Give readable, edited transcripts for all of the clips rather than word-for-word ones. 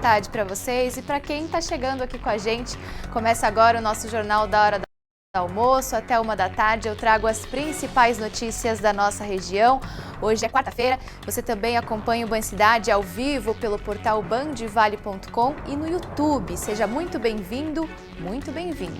tarde para vocês e para quem está chegando aqui com a gente. Começa agora o nosso Jornal da Hora do Almoço. Até 1 da tarde eu trago as principais notícias da nossa região. Hoje é quarta-feira, você também acompanha o Band Cidade ao vivo pelo portal bandvale.com e no YouTube. Seja muito bem-vindo, muito bem-vinda.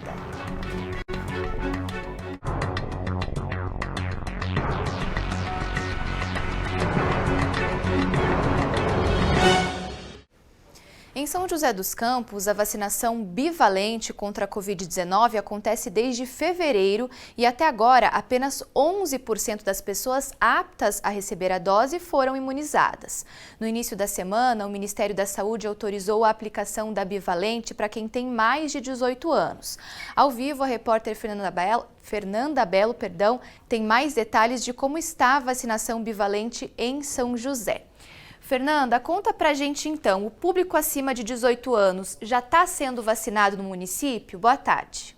Em São José dos Campos, a vacinação bivalente contra a Covid-19 acontece desde fevereiro e até agora apenas 11% das pessoas aptas a receber a dose foram imunizadas. No início da semana, o Ministério da Saúde autorizou a aplicação da bivalente para quem tem mais de 18 anos. Ao vivo, a repórter Fernanda Belo tem mais detalhes de como está a vacinação bivalente em São José. Fernanda, conta pra gente então, o público acima de 18 anos já está sendo vacinado no município? Boa tarde.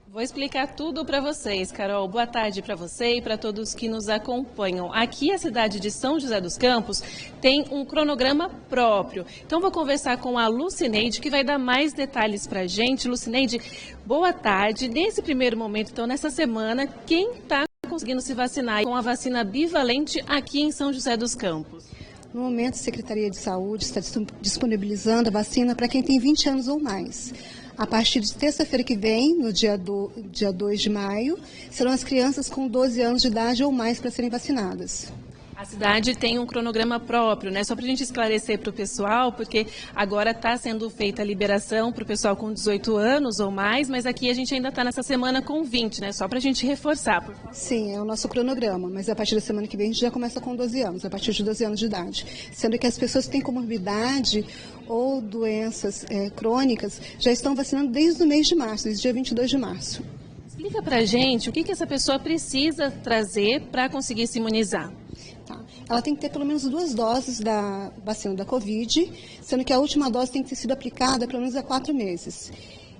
Vou explicar tudo para vocês, Carol. Boa tarde para você e para todos que nos acompanham. Aqui a cidade de São José dos Campos tem um cronograma próprio. Então vou conversar com a Lucineide, que vai dar mais detalhes para a gente. Lucineide, boa tarde. Nesse primeiro momento, então, nessa semana, quem está conseguindo se vacinar com a vacina bivalente aqui em São José dos Campos? No momento, a Secretaria de Saúde está disponibilizando a vacina para quem tem 20 anos ou mais. A partir de terça-feira que vem, no dia 2 de maio, serão as crianças com 12 anos de idade ou mais para serem vacinadas. A cidade tem um cronograma próprio, né? Só para a gente esclarecer para o pessoal, porque agora está sendo feita a liberação para o pessoal com 18 anos ou mais, mas aqui a gente ainda está nessa semana com 20, né? Só para a gente reforçar, por favor. Sim, é o nosso cronograma, mas a partir da semana que vem a gente já começa com 12 anos, a partir de 12 anos de idade. Sendo que as pessoas que têm comorbidade ou doenças crônicas já estão vacinando desde o mês de março, desde o dia 22 de março. Explica para a gente o que essa pessoa precisa trazer para conseguir se imunizar. Ela tem que ter pelo menos 2 doses da vacina da Covid, sendo que a última dose tem que ter sido aplicada pelo menos há 4 meses.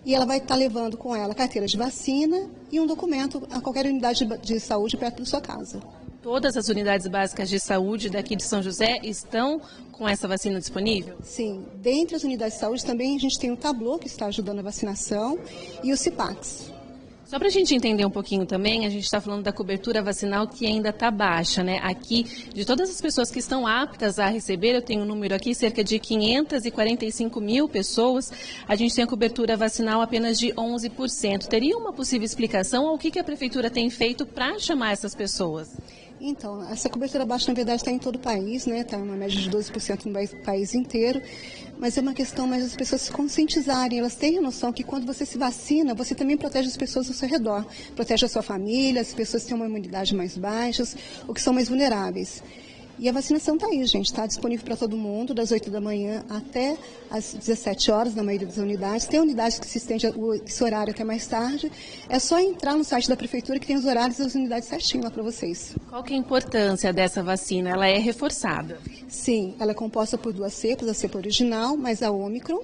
E ela vai estar levando com ela carteira de vacina e um documento a qualquer unidade de saúde perto da sua casa. Todas as unidades básicas de saúde daqui de São José estão com essa vacina disponível? Sim, dentre as unidades de saúde também a gente tem o Tablo, que está ajudando a vacinação, e o CIPAX. Só para a gente entender um pouquinho também, a gente está falando da cobertura vacinal que ainda está baixa, né? Aqui, de todas as pessoas que estão aptas a receber, eu tenho um número aqui, cerca de 545 mil pessoas, a gente tem a cobertura vacinal apenas de 11%. Teria uma possível explicação ao que a Prefeitura tem feito para chamar essas pessoas? Então, essa cobertura baixa, na verdade, está em todo o país, né? Está uma média de 12% no país inteiro, mas é uma questão mais das pessoas se conscientizarem, elas têm a noção que quando você se vacina, você também protege as pessoas ao seu redor, protege a sua família, as pessoas que têm uma imunidade mais baixa, ou que são mais vulneráveis. E a vacinação está aí, gente, está disponível para todo mundo, das 8 da manhã até as 17 horas, na maioria das unidades. Tem unidades que se estende esse horário até mais tarde. É só entrar no site da Prefeitura que tem os horários das unidades certinho lá para vocês. Qual que é a importância dessa vacina? Ela é reforçada? Sim, ela é composta por 2 cepas, a cepa original mais a Ômicron.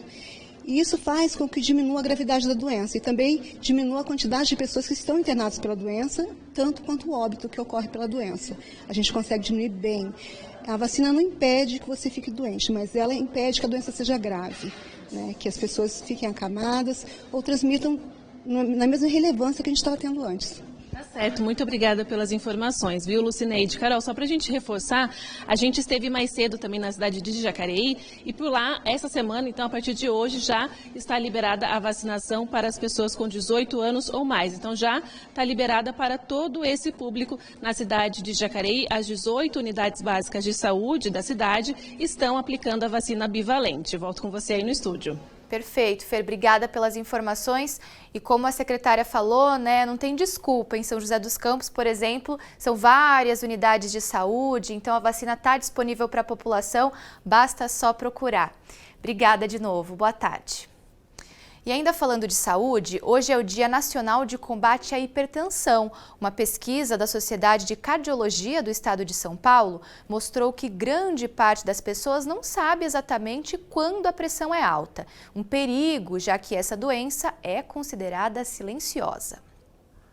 E isso faz com que diminua a gravidade da doença e também diminua a quantidade de pessoas que estão internadas pela doença, tanto quanto o óbito que ocorre pela doença. A gente consegue diminuir bem. A vacina não impede que você fique doente, mas ela impede que a doença seja grave, né? Que as pessoas fiquem acamadas ou transmitam na mesma relevância que a gente estava tendo antes. Tá certo, muito obrigada pelas informações, viu, Lucineide? Carol, só para a gente reforçar, a gente esteve mais cedo também na cidade de Jacareí e por lá, essa semana, então, a partir de hoje, já está liberada a vacinação para as pessoas com 18 anos ou mais. Então, já está liberada para todo esse público na cidade de Jacareí. As 18 unidades básicas de saúde da cidade estão aplicando a vacina bivalente. Volto com você aí no estúdio. Perfeito, Fer, obrigada pelas informações. E como a secretária falou, né, não tem desculpa. Em São José dos Campos, por exemplo, são várias unidades de saúde, então a vacina está disponível para a população, basta só procurar. Obrigada de novo, boa tarde. E ainda falando de saúde, hoje é o Dia Nacional de Combate à Hipertensão. Uma pesquisa da Sociedade de Cardiologia do Estado de São Paulo mostrou que grande parte das pessoas não sabe exatamente quando a pressão é alta. Um perigo, já que essa doença é considerada silenciosa.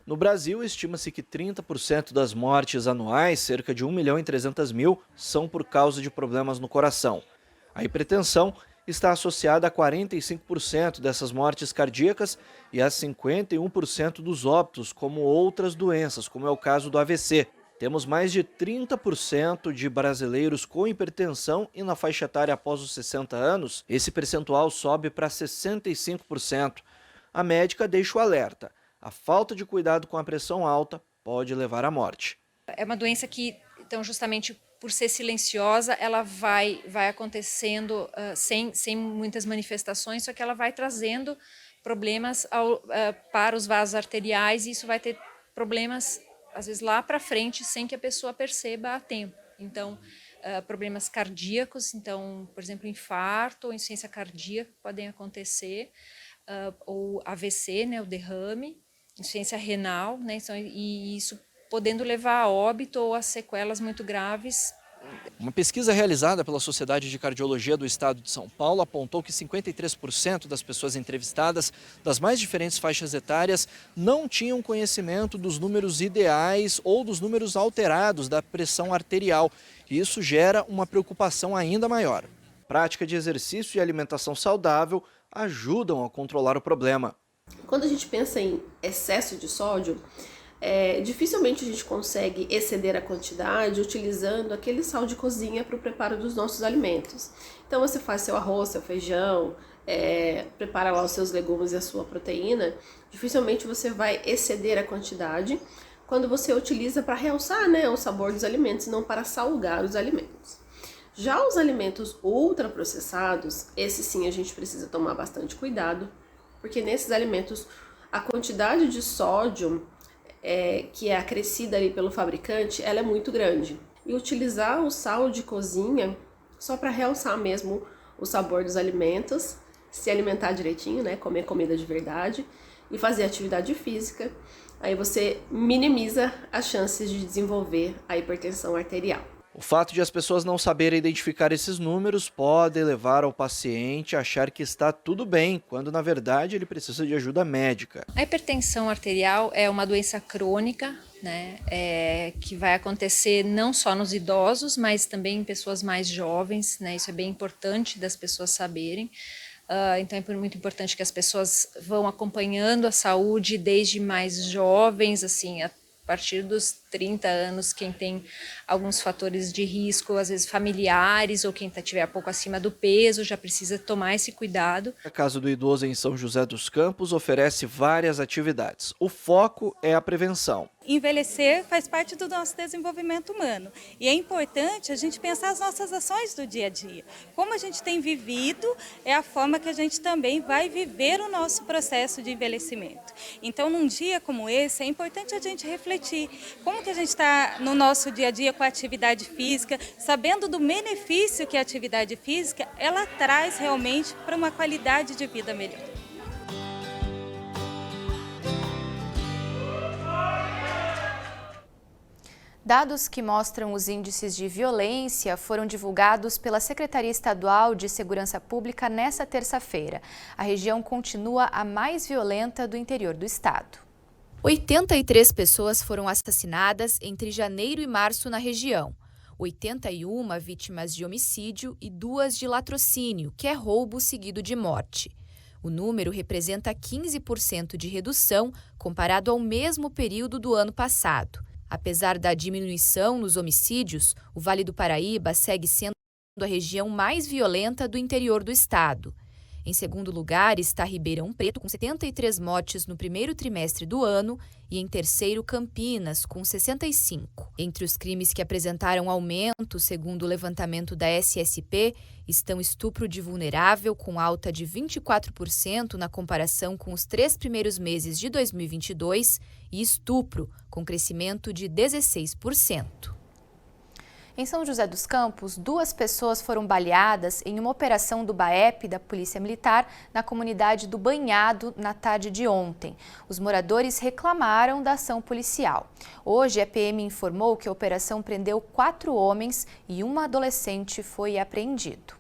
No Brasil, estima-se que 30% das mortes anuais, cerca de 1.300.000, são por causa de problemas no coração. A hipertensão está associada a 45% dessas mortes cardíacas e a 51% dos óbitos, como outras doenças, como é o caso do AVC. Temos mais de 30% de brasileiros com hipertensão e na faixa etária após os 60 anos, esse percentual sobe para 65%. A médica deixa o alerta: a falta de cuidado com a pressão alta pode levar à morte. É uma doença que, então, justamente por ser silenciosa, ela vai acontecendo sem muitas manifestações, só que ela vai trazendo problemas para os vasos arteriais e isso vai ter problemas, às vezes, lá para frente, sem que a pessoa perceba a tempo. Então, problemas cardíacos, então, por exemplo, infarto ou insuficiência cardíaca podem acontecer, ou AVC, né, o derrame, insuficiência renal, né, e isso podendo levar a óbito ou a sequelas muito graves. Uma pesquisa realizada pela Sociedade de Cardiologia do Estado de São Paulo apontou que 53% das pessoas entrevistadas das mais diferentes faixas etárias não tinham conhecimento dos números ideais ou dos números alterados da pressão arterial. E isso gera uma preocupação ainda maior. Prática de exercício e alimentação saudável ajudam a controlar o problema. Quando a gente pensa em excesso de sódio, dificilmente a gente consegue exceder a quantidade utilizando aquele sal de cozinha para o preparo dos nossos alimentos. Então você faz seu arroz, seu feijão, prepara lá os seus legumes e a sua proteína, dificilmente você vai exceder a quantidade quando você utiliza para realçar, né, o sabor dos alimentos e não para salgar os alimentos. Já os alimentos ultraprocessados, esses sim a gente precisa tomar bastante cuidado, porque nesses alimentos a quantidade de sódio que é acrescida ali pelo fabricante, ela é muito grande. E utilizar o sal de cozinha só para realçar mesmo o sabor dos alimentos, se alimentar direitinho, né, comer comida de verdade e fazer atividade física, aí você minimiza as chances de desenvolver a hipertensão arterial. O fato de as pessoas não saberem identificar esses números pode levar ao paciente a achar que está tudo bem, quando na verdade ele precisa de ajuda médica. A hipertensão arterial é uma doença crônica, né, que vai acontecer não só nos idosos, mas também em pessoas mais jovens, né, isso é bem importante das pessoas saberem. Então é muito importante que as pessoas vão acompanhando a saúde desde mais jovens, assim, a partir dos 30 anos, quem tem alguns fatores de risco, às vezes familiares, ou quem estiver pouco acima do peso, já precisa tomar esse cuidado. A Casa do Idoso em São José dos Campos oferece várias atividades. O foco é a prevenção. Envelhecer faz parte do nosso desenvolvimento humano e é importante a gente pensar as nossas ações do dia a dia. Como a gente tem vivido, é a forma que a gente também vai viver o nosso processo de envelhecimento. Então, num dia como esse, é importante a gente refletir como que a gente está no nosso dia a dia com a atividade física, sabendo do benefício que a atividade física ela traz realmente para uma qualidade de vida melhor. Dados que mostram os índices de violência foram divulgados pela Secretaria Estadual de Segurança Pública nesta terça-feira. A região continua a mais violenta do interior do estado. 83 pessoas foram assassinadas entre janeiro e março na região. 81 vítimas de homicídio e 2 de latrocínio, que é roubo seguido de morte. O número representa 15% de redução comparado ao mesmo período do ano passado. Apesar da diminuição nos homicídios, o Vale do Paraíba segue sendo a região mais violenta do interior do estado. Em segundo lugar está Ribeirão Preto, com 73 mortes no primeiro trimestre do ano, e em terceiro, Campinas, com 65. Entre os crimes que apresentaram aumento, segundo o levantamento da SSP, estão estupro de vulnerável, com alta de 24% na comparação com os 3 primeiros meses de 2022, e estupro, com crescimento de 16%. Em São José dos Campos, 2 pessoas foram baleadas em uma operação do BAEP, da Polícia Militar, na comunidade do Banhado, na tarde de ontem. Os moradores reclamaram da ação policial. Hoje, a PM informou que a operação prendeu 4 homens e um adolescente foi apreendido.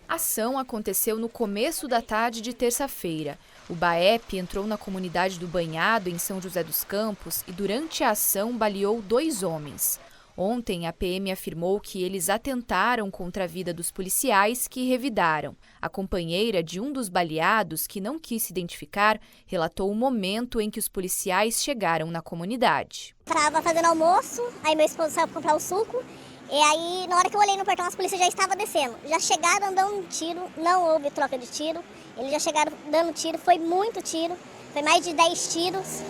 A ação aconteceu no começo da tarde de terça-feira. O BAEP entrou na comunidade do Banhado, em São José dos Campos, e durante a ação baleou 2 homens. Ontem, a PM afirmou que eles atentaram contra a vida dos policiais que revidaram. A companheira de um dos baleados, que não quis se identificar, relatou o momento em que os policiais chegaram na comunidade. Estava fazendo almoço, aí meu esposo saiu para comprar o suco, e aí na hora que eu olhei no portão, as polícias já estavam descendo. Já chegaram dando tiro, não houve troca de tiro, eles já chegaram dando tiro, foi muito tiro, foi mais de 10 tiros.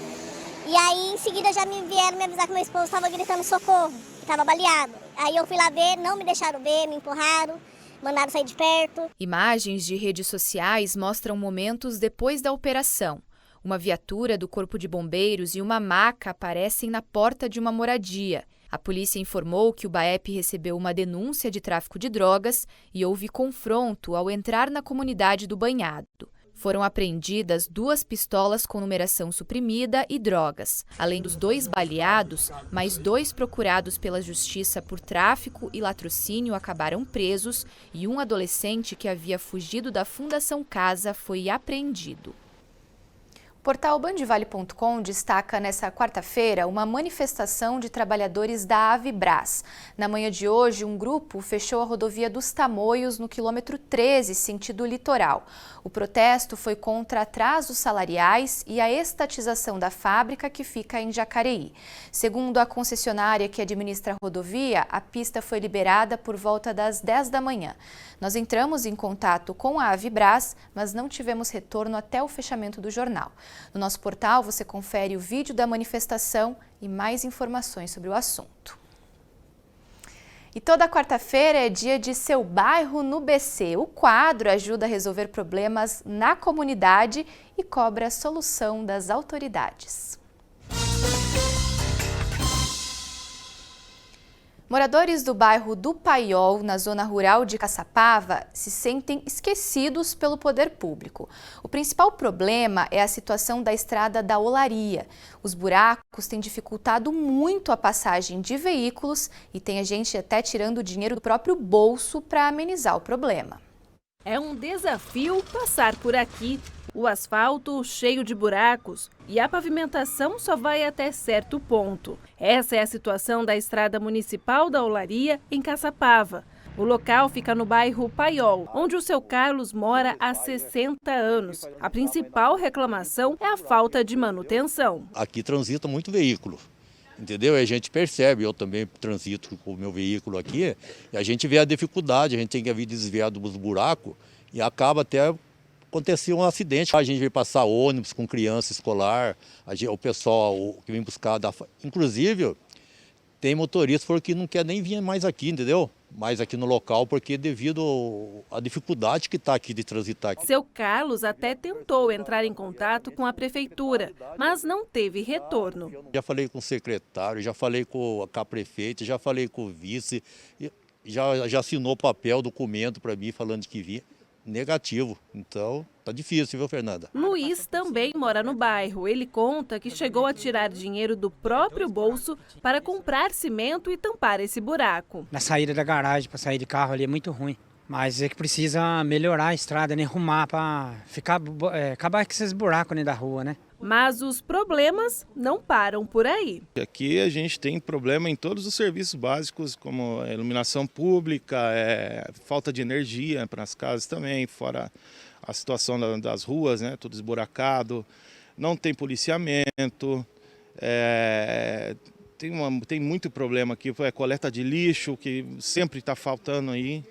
E aí em seguida já vieram me avisar que meu esposo estava gritando socorro, que estava baleado. Aí eu fui lá ver, não me deixaram ver, me empurraram, mandaram sair de perto. Imagens de redes sociais mostram momentos depois da operação. Uma viatura do Corpo de Bombeiros e uma maca aparecem na porta de uma moradia. A polícia informou que o BAEP recebeu uma denúncia de tráfico de drogas e houve confronto ao entrar na comunidade do Banhado. Foram apreendidas 2 pistolas com numeração suprimida e drogas. Além dos 2 baleados, mais 2 procurados pela Justiça por tráfico e latrocínio acabaram presos e um adolescente que havia fugido da Fundação Casa foi apreendido. O portal bandvale.com destaca nesta quarta-feira uma manifestação de trabalhadores da Avibraz. Na manhã de hoje, um grupo fechou a rodovia dos Tamoios no quilômetro 13, sentido litoral. O protesto foi contra atrasos salariais e a estatização da fábrica que fica em Jacareí. Segundo a concessionária que administra a rodovia, a pista foi liberada por volta das 10 da manhã. Nós entramos em contato com a Avibraz, mas não tivemos retorno até o fechamento do jornal. No nosso portal você confere o vídeo da manifestação e mais informações sobre o assunto. E toda quarta-feira é dia de Seu Bairro no BC. O quadro ajuda a resolver problemas na comunidade e cobra a solução das autoridades. Moradores do bairro do Paiol, na zona rural de Caçapava, se sentem esquecidos pelo poder público. O principal problema é a situação da estrada da Olaria. Os buracos têm dificultado muito a passagem de veículos e tem a gente até tirando o dinheiro do próprio bolso para amenizar o problema. É um desafio passar por aqui. O asfalto cheio de buracos e a pavimentação só vai até certo ponto. Essa é a situação da estrada municipal da Olaria, em Caçapava. O local fica no bairro Paiol, onde o seu Carlos mora há 60 anos. A principal reclamação é a falta de manutenção. Aqui transita muito veículo, entendeu? A gente percebe, eu também transito com o meu veículo aqui, e a gente vê a dificuldade, a gente tem que vir desviado dos buracos e acaba até acontecer um acidente. A gente vem passar ônibus com criança escolar, o pessoal que vem buscar, inclusive tem motorista que não quer nem vir mais aqui, entendeu? Mais aqui no local, porque devido à dificuldade que está aqui de transitar. Seu Carlos até tentou entrar em contato com a prefeitura, mas não teve retorno. Já falei com o secretário, já falei com a prefeita, já falei com o vice, já assinou o papel, documento para mim falando que vinha. Negativo, então tá difícil, viu, Fernanda? Luiz também mora no bairro. Ele conta que chegou a tirar dinheiro do próprio bolso para comprar cimento e tampar esse buraco. Na saída da garagem, para sair de carro ali é muito ruim. Mas é que precisa melhorar a estrada, né? Arrumar para acabar com esses buracos, né, da rua, né? Mas os problemas não param por aí. Aqui a gente tem problema em todos os serviços básicos, como a iluminação pública, falta de energia para as casas também, fora a situação das ruas, né, tudo esburacado, não tem policiamento, tem muito problema aqui, coleta de lixo, que sempre está faltando aí.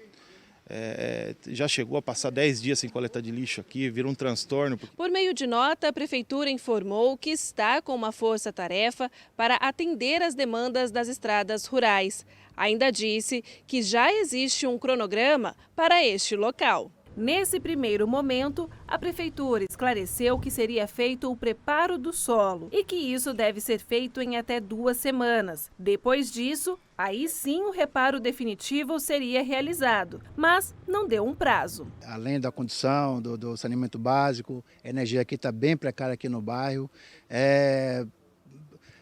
Já chegou a passar 10 dias sem coleta de lixo aqui, vira um transtorno. Por meio de nota, a Prefeitura informou que está com uma força-tarefa para atender as demandas das estradas rurais. Ainda disse que já existe um cronograma para este local. Nesse primeiro momento, a Prefeitura esclareceu que seria feito o preparo do solo e que isso deve ser feito em até 2 semanas. Depois disso, aí sim o reparo definitivo seria realizado, mas não deu um prazo. Além da condição do saneamento básico, a energia aqui está bem precária aqui no bairro.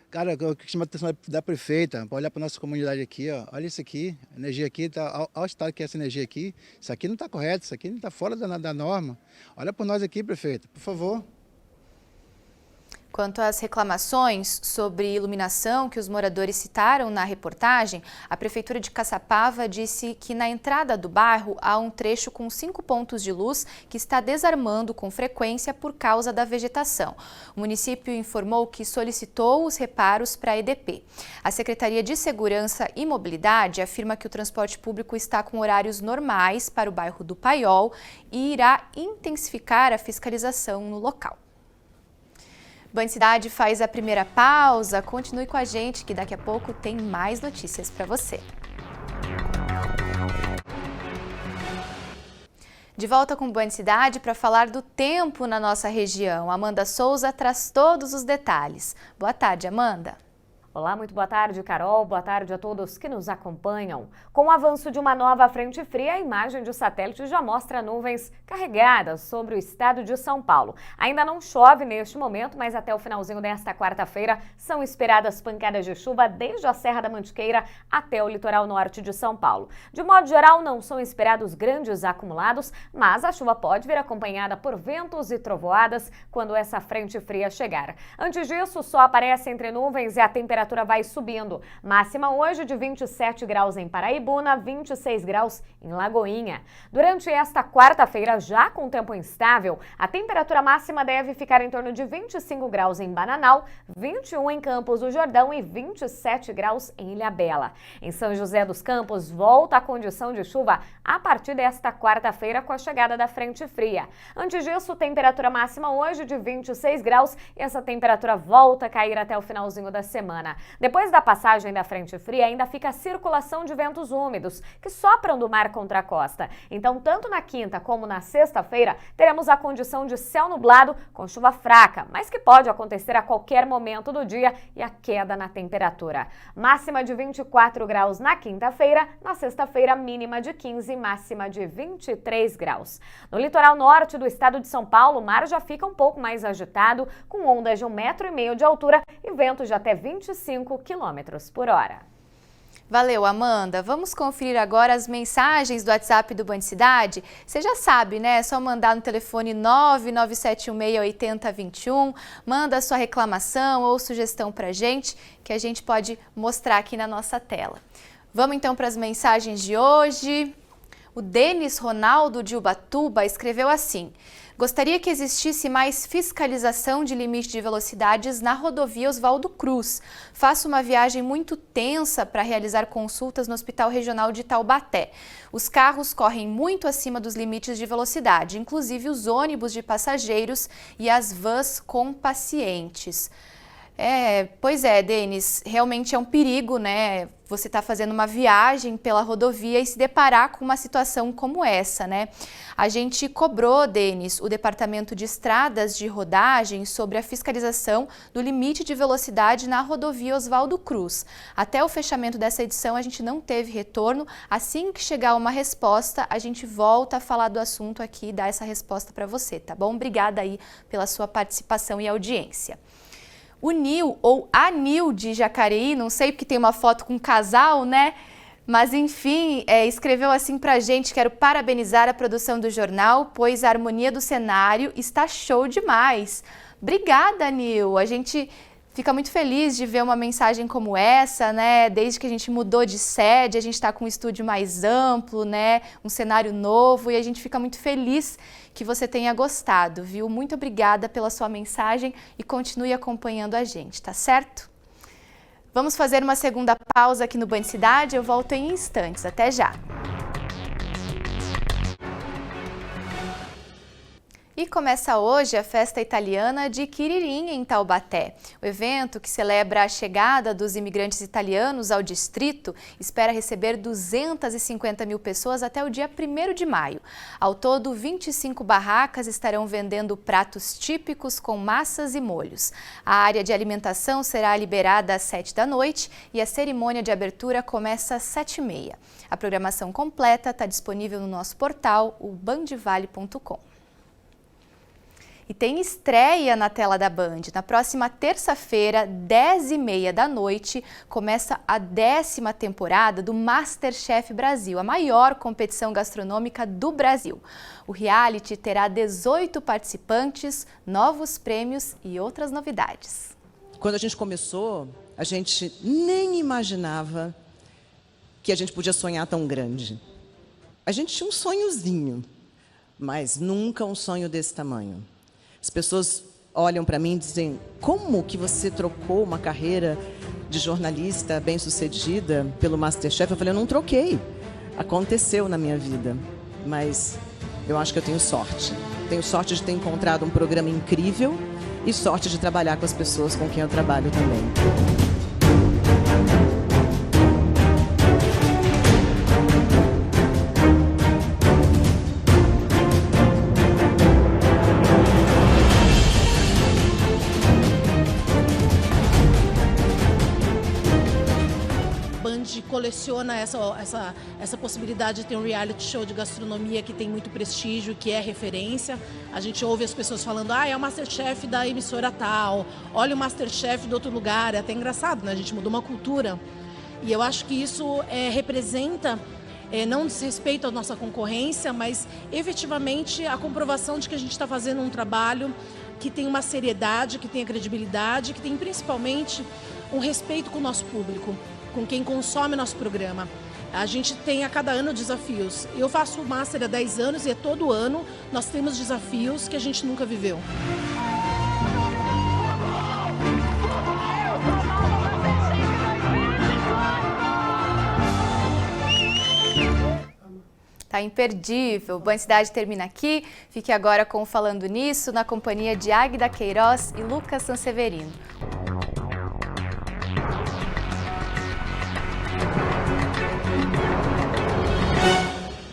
Cara, eu chamo a atenção da prefeita para olhar para a nossa comunidade aqui, ó. Olha isso aqui, a energia aqui, olha o estado que é essa energia aqui. Isso aqui não está correto, isso aqui não está fora da norma. Olha por nós aqui, prefeita, por favor. Quanto às reclamações sobre iluminação que os moradores citaram na reportagem, a Prefeitura de Caçapava disse que na entrada do bairro há um trecho com 5 pontos de luz que está desarmando com frequência por causa da vegetação. O município informou que solicitou os reparos para a EDP. A Secretaria de Segurança e Mobilidade afirma que o transporte público está com horários normais para o bairro do Paiol e irá intensificar a fiscalização no local. Band Cidade faz a primeira pausa. Continue com a gente que daqui a pouco tem mais notícias para você. De volta com Band Cidade para falar do tempo na nossa região. Amanda Souza traz todos os detalhes. Boa tarde, Amanda. Olá, muito boa tarde, Carol. Boa tarde a todos que nos acompanham. Com o avanço de uma nova frente fria, a imagem de satélite já mostra nuvens carregadas sobre o estado de São Paulo. Ainda não chove neste momento, mas até o finalzinho desta quarta-feira são esperadas pancadas de chuva desde a Serra da Mantiqueira até o litoral norte de São Paulo. De modo geral, não são esperados grandes acumulados, mas a chuva pode vir acompanhada por ventos e trovoadas quando essa frente fria chegar. Antes disso, o sol aparece entre nuvens e a temperatura vai subindo. Máxima hoje de 27 graus em Paraibuna, 26 graus em Lagoinha. Durante esta quarta-feira, já com tempo instável, a temperatura máxima deve ficar em torno de 25 graus em Bananal, 21 em Campos do Jordão e 27 graus em Ilhabela. Em São José dos Campos, volta a condição de chuva a partir desta quarta-feira com a chegada da frente fria. Antes disso, temperatura máxima hoje de 26 graus e essa temperatura volta a cair até o finalzinho da semana. Depois da passagem da frente fria, ainda fica a circulação de ventos úmidos, que sopram do mar contra a costa. Então, tanto na quinta como na sexta-feira, teremos a condição de céu nublado com chuva fraca, mas que pode acontecer a qualquer momento do dia e a queda na temperatura. Máxima de 24 graus na quinta-feira, na sexta-feira mínima de 15, máxima de 23 graus. No litoral norte do estado de São Paulo, o mar já fica um pouco mais agitado, com ondas de 1,5 metro de altura e ventos de até 25 km/h. Valeu, Amanda. Vamos conferir agora as mensagens do WhatsApp do Band Cidade. Você já sabe, né? É só mandar no telefone 997168021, manda a sua reclamação ou sugestão pra gente, que a gente pode mostrar aqui na nossa tela. Vamos então para as mensagens de hoje. O Denis Ronaldo de Ubatuba escreveu assim: gostaria que existisse mais fiscalização de limite de velocidades na rodovia Oswaldo Cruz. Faço uma viagem muito tensa para realizar consultas no Hospital Regional de Taubaté. Os carros correm muito acima dos limites de velocidade, inclusive os ônibus de passageiros e as vans com pacientes. Pois é, Denis, realmente é um perigo, né? Você está fazendo uma viagem pela rodovia e se deparar com uma situação como essa, né? A gente cobrou, Denis, o Departamento de Estradas de Rodagem sobre a fiscalização do limite de velocidade na rodovia Oswaldo Cruz. Até o fechamento dessa edição, a gente não teve retorno. Assim que chegar uma resposta, a gente volta a falar do assunto aqui e dar essa resposta para você, tá bom? Obrigada aí pela sua participação e audiência. O Nil, ou a Nil de Jacareí, não sei porque tem uma foto com um casal, né? Mas enfim, escreveu assim pra gente: quero parabenizar a produção do jornal, pois a harmonia do cenário está show demais. Obrigada, Nil. A gente fica muito feliz de ver uma mensagem como essa, né? Desde que a gente mudou de sede, a gente está com um estúdio mais amplo, né? Um cenário novo, e a gente fica muito feliz que você tenha gostado, viu? Muito obrigada pela sua mensagem e continue acompanhando a gente, tá certo? Vamos fazer uma segunda pausa aqui no Band Cidade, eu volto em instantes. Até já! E começa hoje a festa italiana de Quiririm, em Taubaté. O evento, que celebra a chegada dos imigrantes italianos ao distrito, espera receber 250 mil pessoas até o dia 1º de maio. Ao todo, 25 barracas estarão vendendo pratos típicos com massas e molhos. A área de alimentação será liberada às 7 da noite e a cerimônia de abertura começa às 7h30. A programação completa está disponível no nosso portal, o bandvale.com. E tem estreia na tela da Band. Na próxima terça-feira, 10h30 da noite, começa a 10ª temporada do MasterChef Brasil, a maior competição gastronômica do Brasil. O reality terá 18 participantes, novos prêmios e outras novidades. Quando a gente começou, a gente nem imaginava que a gente podia sonhar tão grande. A gente tinha um sonhozinho, mas nunca um sonho desse tamanho. As pessoas olham para mim e dizem: como que você trocou uma carreira de jornalista bem-sucedida pelo MasterChef? Eu falei: eu não troquei. Aconteceu na minha vida. Mas eu acho que eu tenho sorte. Tenho sorte de ter encontrado um programa incrível e sorte de trabalhar com as pessoas com quem eu trabalho também. Coleciona essa possibilidade de ter um reality show de gastronomia que tem muito prestígio, que é referência. A gente ouve as pessoas falando: é o MasterChef da emissora tal, olha o MasterChef do outro lugar. É até engraçado, né? A gente mudou uma cultura. E eu acho que isso representa, não desrespeito à nossa concorrência, mas efetivamente a comprovação de que a gente está fazendo um trabalho que tem uma seriedade, que tem a credibilidade, que tem principalmente um respeito com o nosso público, com quem consome nosso programa. A gente tem a cada ano desafios. Eu faço o Master há 10 anos e todo ano nós temos desafios que a gente nunca viveu. Tá imperdível. O Band Cidade termina aqui. Fique agora com o Falando Nisso, na companhia de Águida Queiroz e Lucas Sanseverino.